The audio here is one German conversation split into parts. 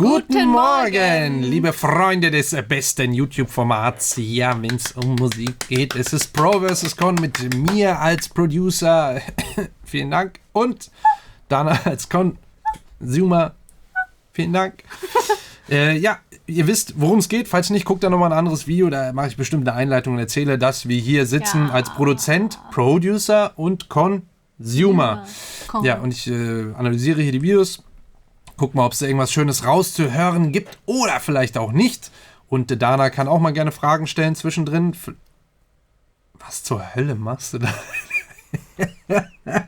Guten Morgen, liebe Freunde des besten YouTube-Formats. Ja, wenn es um Musik geht, es ist Pro vs. Con mit mir als Producer. Vielen Dank. Und Dana als Consumer. Vielen Dank. Ja, ihr wisst, worum es geht. Falls nicht, guckt da nochmal ein anderes Video. Da mache ich bestimmt eine Einleitung und erzähle, dass wir hier sitzen als Produzent, Producer und Consumer. Ja, und ich analysiere hier die Videos. Guck mal, ob es irgendwas Schönes rauszuhören gibt oder vielleicht auch nicht. Und Dana kann auch mal gerne Fragen stellen zwischendrin. Was zur Hölle machst du da?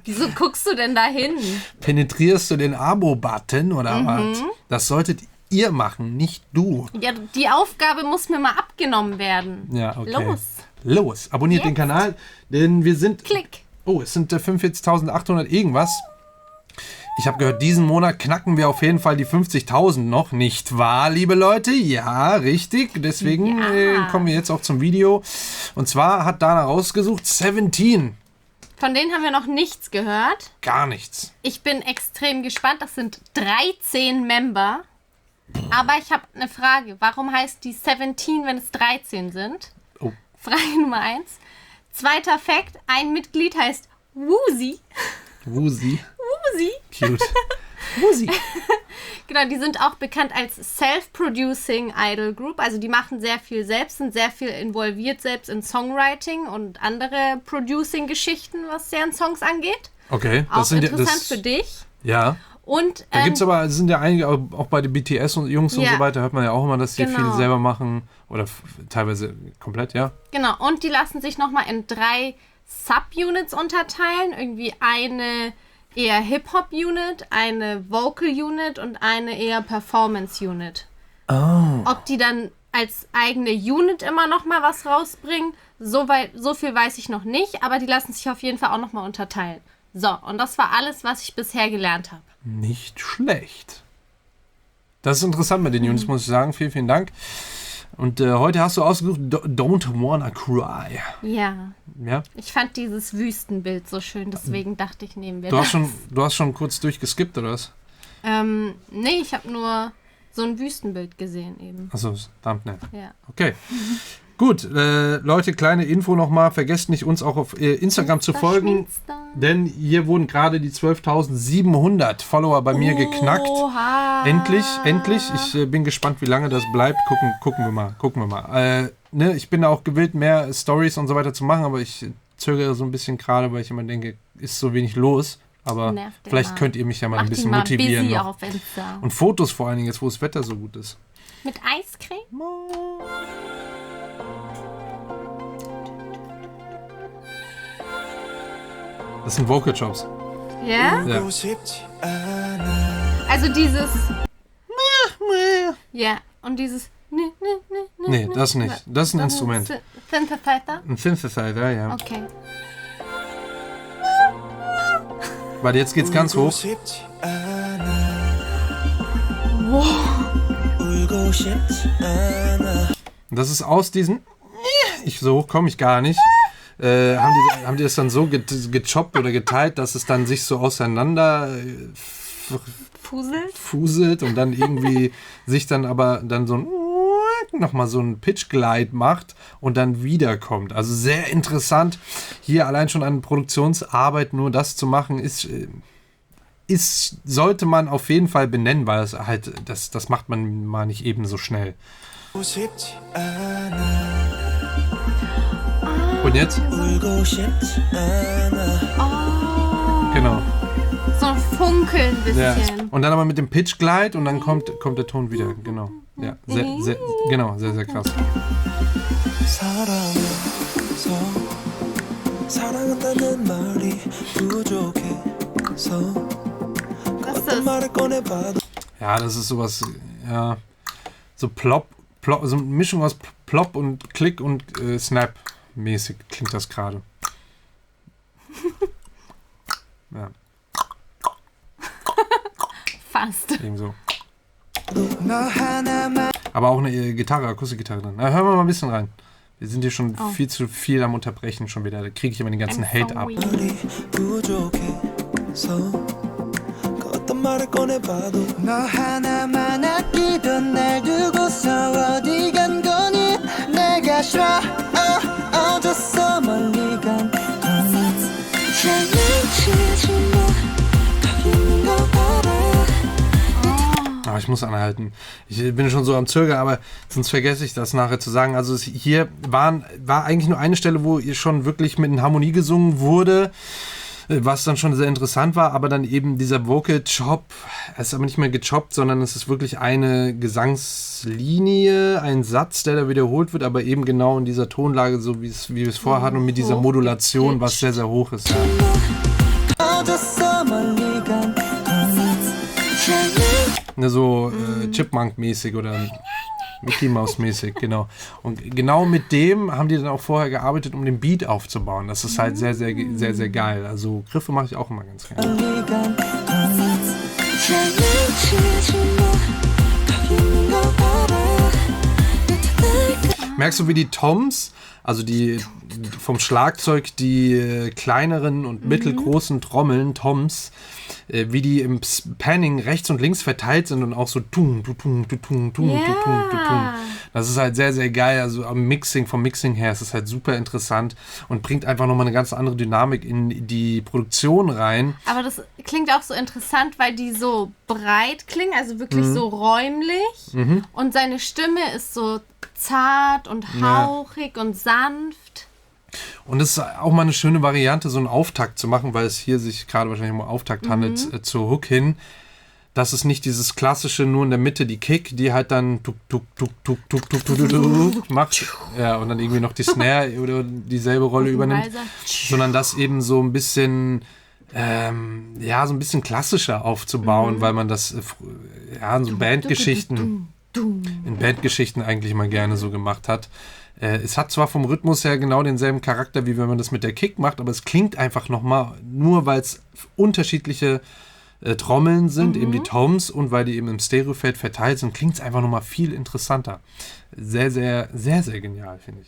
Wieso guckst du denn da hin? Penetrierst du den Abo-Button oder was? Das solltet ihr machen, nicht du. Ja, die Aufgabe muss mir mal abgenommen werden. Ja, okay. Los, abonniert den Kanal, denn wir sind... Klick. Oh, es sind 45.800 irgendwas. Ich habe gehört, diesen Monat knacken wir auf jeden Fall die 50.000 noch, nicht wahr, liebe Leute? Ja, richtig. Deswegen kommen wir jetzt auch zum Video. Und zwar hat Dana rausgesucht 17. Von denen haben wir noch nichts gehört. Gar nichts. Ich bin extrem gespannt. Das sind 13 Member. Aber ich habe eine Frage. Warum heißt die 17, wenn es 13 sind? Oh. Frage Nummer 1. Zweiter Fakt. Ein Mitglied heißt Woozy. Woozy. Woozy. Cute. Woozy. Genau, die sind auch bekannt als Self-Producing Idol Group. Also die machen sehr viel selbst, sind sehr viel involviert selbst in Songwriting und andere Producing-Geschichten, was deren Songs angeht. Okay. Auch interessant für dich. Ja. Und, da gibt es aber, sind ja einige, auch bei den BTS und Jungs und so weiter, hört man ja auch immer, dass die viel selber machen. Oder teilweise komplett, ja. Genau, und die lassen sich nochmal in 3 Subunits unterteilen. Irgendwie eine eher Hip-Hop-Unit, eine Vocal-Unit und eine eher Performance-Unit. Oh. Ob die dann als eigene Unit immer nochmal was rausbringen, so viel weiß ich noch nicht, aber die lassen sich auf jeden Fall auch nochmal unterteilen. So, und das war alles, was ich bisher gelernt habe. Nicht schlecht. Das ist interessant mit den Units, muss ich sagen. Vielen, vielen Dank. Und heute hast du ausgesucht Don't Wanna Cry. Ja. Ja. Ich fand dieses Wüstenbild so schön, deswegen dachte ich, nehmen wir du das. Du hast schon kurz durchgeskippt, oder was? Nee, ich habe nur so ein Wüstenbild gesehen eben. Achso, Thumbnail. Ja. Okay. Gut, Leute, kleine Info nochmal. Vergesst nicht, uns auch auf Instagram zu folgen. Denn hier wurden gerade die 12.700 Follower bei mir geknackt. Endlich. Ich bin gespannt, wie lange das bleibt. Gucken wir mal. Ne, ich bin da auch gewillt, mehr Stories und so weiter zu machen, aber ich zögere so ein bisschen gerade, weil ich immer denke, ist so wenig los. Aber vielleicht könnt ihr mich ja mal ein bisschen motivieren. Busy auf Insta. Und Fotos vor allen Dingen, jetzt wo das Wetter so gut ist. Mit Eiscreme? Das sind Vocal Chops. Ja? Ja. Also dieses... Ja, und dieses... Nee, das nicht. Das ist ein Instrument. Synthesizer? Ein Synthesizer, ja. Okay. Warte, jetzt geht's ganz hoch. Wow. Und das ist aus diesen... So hoch komme ich gar nicht. Haben die das dann so gechoppt oder geteilt, dass es dann sich so auseinander fuselt und dann irgendwie sich dann aber dann so nochmal so ein Pitch-Glide macht und dann wiederkommt. Also sehr interessant. Hier allein schon an Produktionsarbeit nur das zu machen, sollte man auf jeden Fall benennen, weil es halt, das macht man mal nicht eben so schnell. Und jetzt? Genau. So ein Funkeln ein bisschen. Ja. Und dann aber mit dem Pitch Glide und dann kommt der Ton wieder. Genau. Ja, sehr, sehr krass. Ja, das ist sowas, ja, so Plop, so eine Mischung aus Plop und Klick und Snap mäßig klingt das gerade. Ja. Fast. Ebenso. Aber auch eine Gitarre, Akustikgitarre drin. Na, hören wir mal ein bisschen rein. Wir sind hier schon viel zu viel am Unterbrechen schon wieder. Da kriege ich immer den ganzen Hate ab. 말을 꺼내봐도 너 하나만 아끼 Aber ich muss anhalten. Ich bin schon so am Zögern, aber sonst vergesse ich das nachher zu sagen. Also hier war eigentlich nur eine Stelle, wo ihr schon wirklich mit einer Harmonie gesungen wurde, was dann schon sehr interessant war, aber dann eben dieser Vocal-Chop, es ist aber nicht mehr gechoppt, sondern es ist wirklich eine Gesangslinie, ein Satz, der da wiederholt wird, aber eben genau in dieser Tonlage, so wie wir es vorher hatten und mit dieser Modulation, was sehr, sehr hoch ist. Ja. Ne, so Chipmunk-mäßig oder Mickey Mouse-mäßig, genau. Und genau mit dem haben die dann auch vorher gearbeitet, um den Beat aufzubauen. Das ist halt sehr, sehr, sehr, sehr geil. Also Griffe mache ich auch immer ganz gerne. Merkst du, wie die Toms, also die vom Schlagzeug, die kleineren und mittelgroßen Trommeln, Toms, wie die im Panning rechts und links verteilt sind und auch so tung. Das ist halt sehr, sehr geil. Also vom Mixing her ist es halt super interessant und bringt einfach nochmal eine ganz andere Dynamik in die Produktion rein. Aber das klingt auch so interessant, weil die so breit klingen, also wirklich so räumlich. Und seine Stimme ist so zart und hauchig und sanft. Und es ist auch mal eine schöne Variante, so einen Auftakt zu machen, weil es hier sich gerade wahrscheinlich um Auftakt handelt, zur Hook hin. Das ist nicht dieses klassische, nur in der Mitte die Kick, die halt dann tuk, tuk, tuk, tuk, tuk, tuk, tuk, tuk, macht. Ja, und dann irgendwie noch die Snare oder dieselbe Rolle übernimmt. Sondern das eben so ein bisschen, so ein bisschen klassischer aufzubauen, weil man das, in so Bandgeschichten eigentlich immer gerne so gemacht hat. Es hat zwar vom Rhythmus her genau denselben Charakter, wie wenn man das mit der Kick macht, aber es klingt einfach nochmal, nur weil es unterschiedliche Trommeln sind, eben die Toms, und weil die eben im Stereofeld verteilt sind, klingt es einfach nochmal viel interessanter. Sehr, sehr, sehr, sehr genial, finde ich.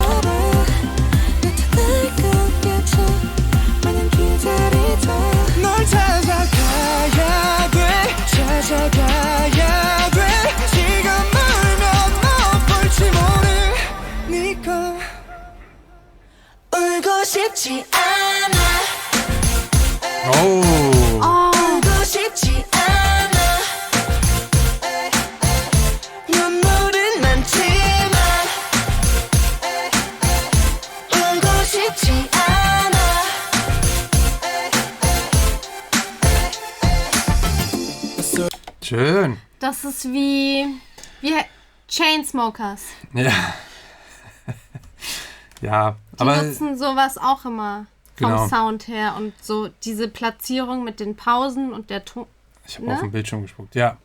Schön. Das ist wie Chainsmokers. Ja. Ja, Die aber nutzen sowas auch immer vom Sound her und so diese Platzierung mit den Pausen und der Ton. Ich habe auf den Bildschirm gespuckt, ja.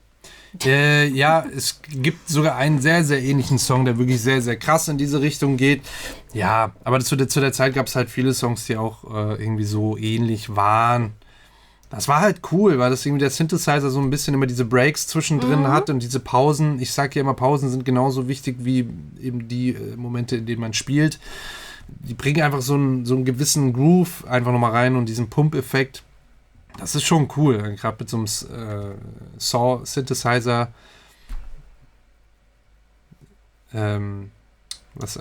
Es gibt sogar einen sehr, sehr ähnlichen Song, der wirklich sehr, sehr krass in diese Richtung geht. Ja, aber zu der Zeit gab es halt viele Songs, die auch irgendwie so ähnlich waren. Das war halt cool, weil das irgendwie der Synthesizer so ein bisschen immer diese Breaks zwischendrin hat und diese Pausen. Ich sage ja immer, Pausen sind genauso wichtig wie eben die Momente, in denen man spielt. Die bringen einfach so einen gewissen Groove einfach nochmal rein und diesen Pump-Effekt. Das ist schon cool, gerade mit so einem Saw-Synthesizer.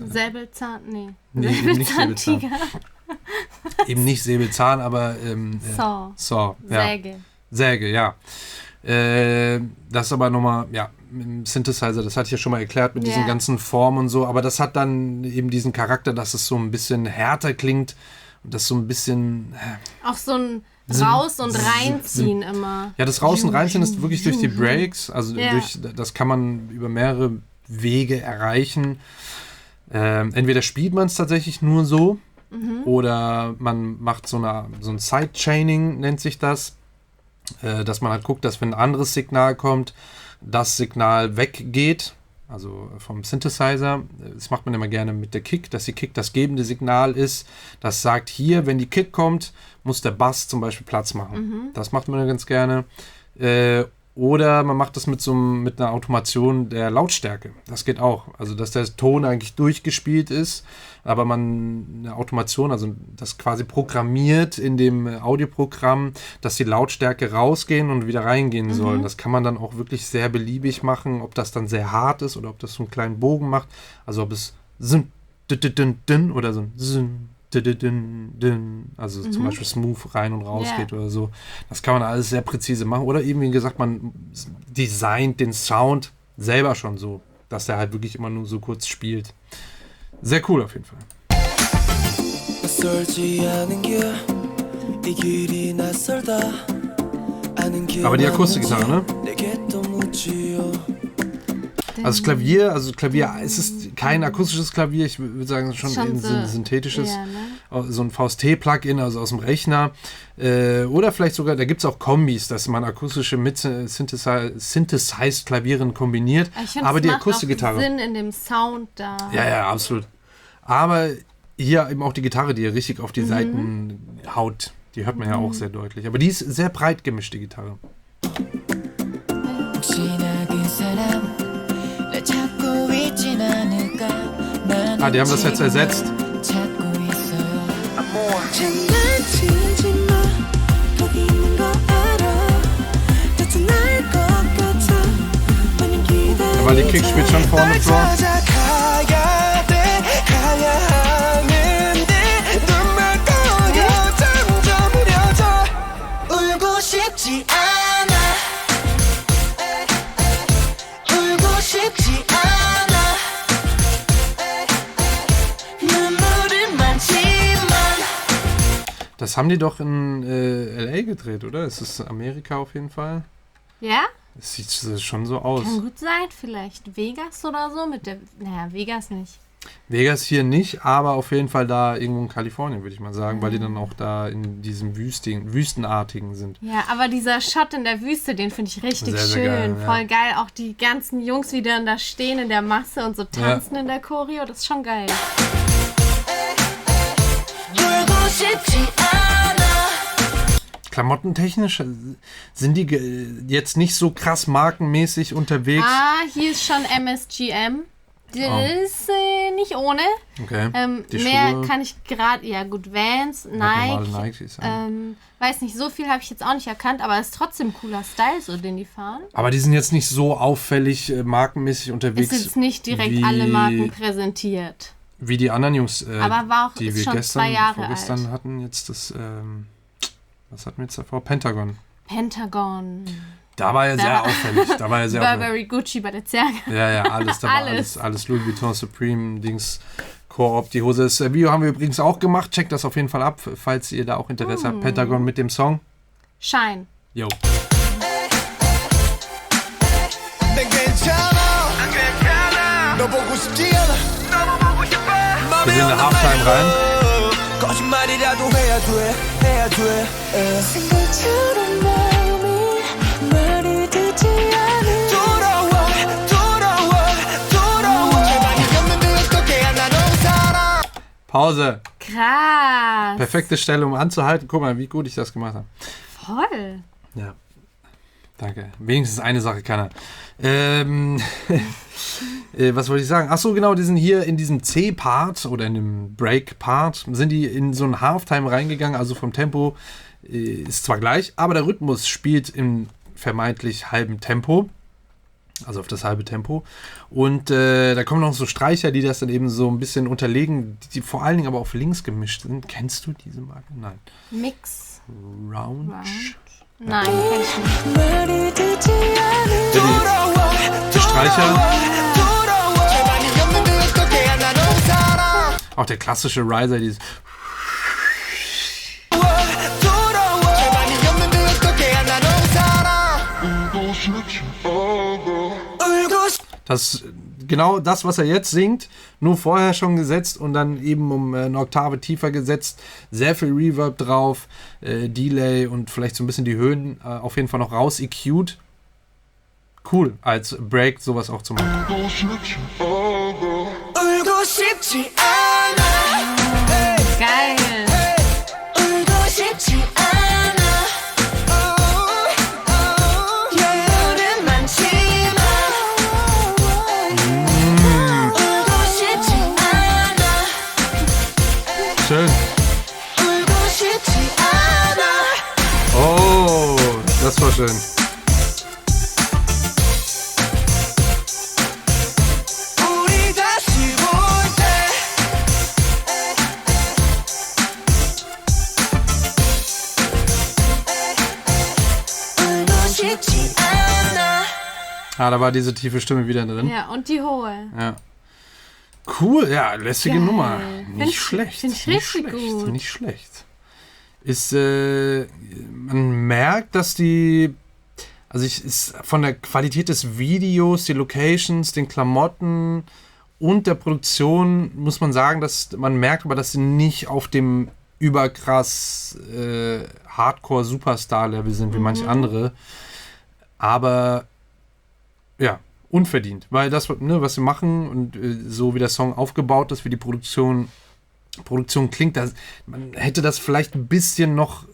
Säbelzahn? Nee. Säbelzahntiger. Eben nicht Säbelzahn, aber Saw. Ja. Säge, ja. Das ist aber nochmal, mit dem Synthesizer, das hatte ich ja schon mal erklärt, mit diesen ganzen Formen und so, aber das hat dann eben diesen Charakter, dass es so ein bisschen härter klingt und das so ein bisschen... Auch so ein Raus- und Reinziehen immer. Ja, das Raus- und Reinziehen ist wirklich durch die Breaks, also das kann man über mehrere Wege erreichen. Entweder spielt man es tatsächlich nur so, oder man macht so ein Side-Chaining, nennt sich das, dass man halt guckt, dass wenn ein anderes Signal kommt, das Signal weggeht, also vom Synthesizer. Das macht man immer gerne mit der Kick, dass die Kick das gebende Signal ist. Das sagt hier, wenn die Kick kommt, muss der Bass zum Beispiel Platz machen. Das macht man ganz gerne. Oder man macht das mit einer Automation der Lautstärke. Das geht auch. Also, dass der Ton eigentlich durchgespielt ist, aber man eine Automation, also das quasi programmiert in dem Audioprogramm, dass die Lautstärke rausgehen und wieder reingehen sollen. Das kann man dann auch wirklich sehr beliebig machen, ob das dann sehr hart ist oder ob das so einen kleinen Bogen macht. Also, ob es oder so ein also zum Beispiel smooth rein und raus geht oder so. Das kann man alles sehr präzise machen. Oder eben, wie gesagt, man designt den Sound selber schon so, dass der halt wirklich immer nur so kurz spielt. Sehr cool auf jeden Fall. Aber die Akustikgitarre, ne? Also Klavier, es ist kein akustisches Klavier, ich würde sagen, schon ein so synthetisches, so ein VST-Plugin, also aus dem Rechner. Oder vielleicht sogar, da gibt es auch Kombis, dass man akustische mit Synthesized Klavieren kombiniert. Aber die Akustikgitarre. Sinn in dem Sound da. Ja, absolut. Aber hier eben auch die Gitarre, die richtig auf die Seiten haut. Die hört man ja auch sehr deutlich. Aber die ist sehr breit gemischt, die Gitarre. Die haben das jetzt ersetzt. Weil die Kick spielt schon vorne vor. Das haben die doch in L.A. gedreht, oder? Es ist Amerika auf jeden Fall. Ja? Es sieht schon so aus. Kann gut sein, vielleicht Vegas oder so mit der... Naja, Vegas nicht. Vegas hier nicht, aber auf jeden Fall da irgendwo in Kalifornien, würde ich mal sagen, weil die dann auch da in diesem Wüstenartigen sind. Ja, aber dieser Shot in der Wüste, den finde ich richtig sehr, schön. Sehr geil, voll geil. Auch die ganzen Jungs, wie dann da stehen in der Masse und so tanzen in der Choreo, das ist schon geil. Klamottentechnisch sind die jetzt nicht so krass markenmäßig unterwegs. Hier ist schon MSGM. Das ist nicht ohne. Okay. Mehr Schuhe. kann ich gerade, ja gut, Vans, Nike. Weiß nicht, so viel habe ich jetzt auch nicht erkannt, aber es ist trotzdem cooler Style, so den die fahren. Aber die sind jetzt nicht so auffällig markenmäßig unterwegs. Es ist jetzt nicht direkt alle Marken präsentiert. Wie die anderen Jungs, aber war auch, die wir schon gestern 2 Jahre vorgestern alt. hatten, jetzt das, was hatten wir jetzt davor? Pentagon. Da war er sehr auffällig. Burberry, Gucci, Balenciaga. Ja, alles. Da war alles Louis Vuitton Supreme, Dings, Coop, die Hose. Das Video haben wir übrigens auch gemacht. Checkt das auf jeden Fall ab, falls ihr da auch Interesse habt. Pentagon mit dem Song. Shine. Jo. Wir sind in der Halftime rein. Pause. Krass. Perfekte Stelle, um anzuhalten. Guck mal, wie gut ich das gemacht habe. Voll. Ja. Danke. Wenigstens eine Sache kann er. Was wollte ich sagen? Achso, genau, die sind hier in diesem C-Part oder in dem Break-Part, sind die in so ein Halftime reingegangen, also vom Tempo ist zwar gleich, aber der Rhythmus spielt im vermeintlich halben Tempo, also auf das halbe Tempo. Und da kommen noch so Streicher, die das dann eben so ein bisschen unterlegen, die vor allen Dingen aber auf links gemischt sind. Kennst du diese Marke? Nein. Mix. Round? Nein, kenn ich nicht. Die Streicher. Auch der klassische Riser, dieses. Das ist genau das, was er jetzt singt, nur vorher schon gesetzt und dann eben um eine Oktave tiefer gesetzt. Sehr viel Reverb drauf, Delay und vielleicht so ein bisschen die Höhen auf jeden Fall noch raus EQ'd. Cool, als Break sowas auch zu machen. Geil. Schön. Oh, das war schön. Da war diese tiefe Stimme wieder drin. Ja, und die hohe. Ja. Cool, ja, lässige Geil. Nummer. Nicht schlecht. Find ich richtig gut. Nicht schlecht. Ist, man merkt, dass ist von der Qualität des Videos, die Locations, den Klamotten und der Produktion, muss man sagen, dass man merkt aber, dass sie nicht auf dem überkrass Hardcore-Superstar-Level sind, wie manche andere. Aber ja, unverdient. Weil das, was sie machen und so wie der Song aufgebaut ist, wie die Produktion klingt, man hätte das vielleicht ein bisschen noch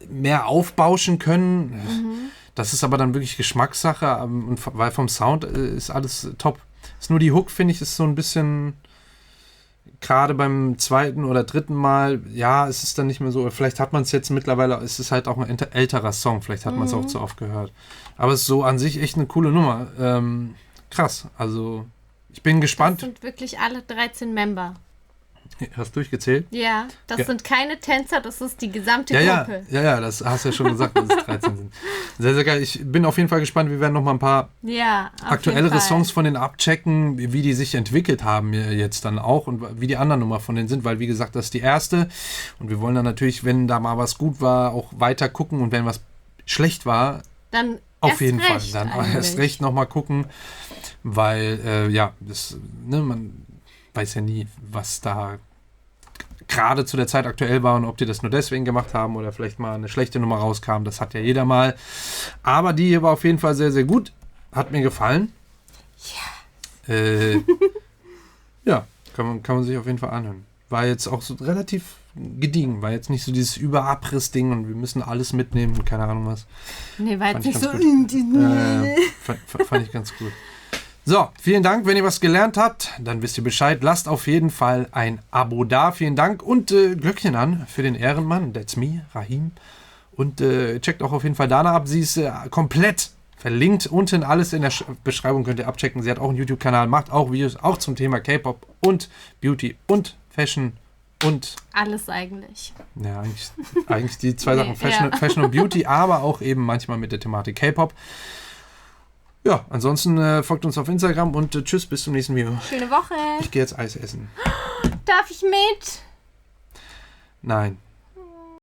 mehr aufbauschen können. Das ist aber dann wirklich Geschmackssache, und weil vom Sound ist alles top. Ist nur die Hook, finde ich, ist so ein bisschen, gerade beim zweiten oder dritten Mal, ja, es ist dann nicht mehr so, vielleicht hat man es jetzt mittlerweile, es ist halt auch ein älterer Song, vielleicht hat man es auch zu oft gehört. Aber es ist so an sich echt eine coole Nummer. Krass, also ich bin gespannt. Das sind wirklich alle 13 Member. Hast du durchgezählt? Ja, das sind keine Tänzer, das ist die gesamte Gruppe. Ja, das hast du ja schon gesagt, dass es 13 sind. Sehr, sehr geil. Ich bin auf jeden Fall gespannt. Wir werden noch mal ein paar aktuellere Songs von denen abchecken, wie die sich entwickelt haben jetzt dann auch und wie die anderen Nummer von denen sind, weil wie gesagt, das ist die erste und wir wollen dann natürlich, wenn da mal was gut war, auch weiter gucken und wenn was schlecht war, dann auf jeden Fall. Dann erst recht noch mal gucken, weil man weiß ja nie, was da gerade zu der Zeit aktuell war und ob die das nur deswegen gemacht haben oder vielleicht mal eine schlechte Nummer rauskam. Das hat ja jeder mal. Aber die hier war auf jeden Fall sehr, sehr gut. Hat mir gefallen. Ja. Kann man sich auf jeden Fall anhören. War jetzt auch so relativ gediegen. War jetzt nicht so dieses Überabriss-Ding und wir müssen alles mitnehmen und keine Ahnung was. Nee, war jetzt nicht so. Fand ich ganz gut. So, vielen Dank. Wenn ihr was gelernt habt, dann wisst ihr Bescheid. Lasst auf jeden Fall ein Abo da. Vielen Dank. Und Glöckchen an für den Ehrenmann. That's me, Rahim. Und checkt auch auf jeden Fall Dana ab. Sie ist komplett verlinkt. Unten alles in der Beschreibung könnt ihr abchecken. Sie hat auch einen YouTube-Kanal, macht auch Videos, auch zum Thema K-Pop und Beauty und Fashion und... Alles eigentlich. Ja, eigentlich die zwei Sachen. Fashion und Beauty, aber auch eben manchmal mit der Thematik K-Pop. Ja, ansonsten folgt uns auf Instagram und tschüss, bis zum nächsten Video. Schöne Woche. Ich gehe jetzt Eis essen. Darf ich mit? Nein.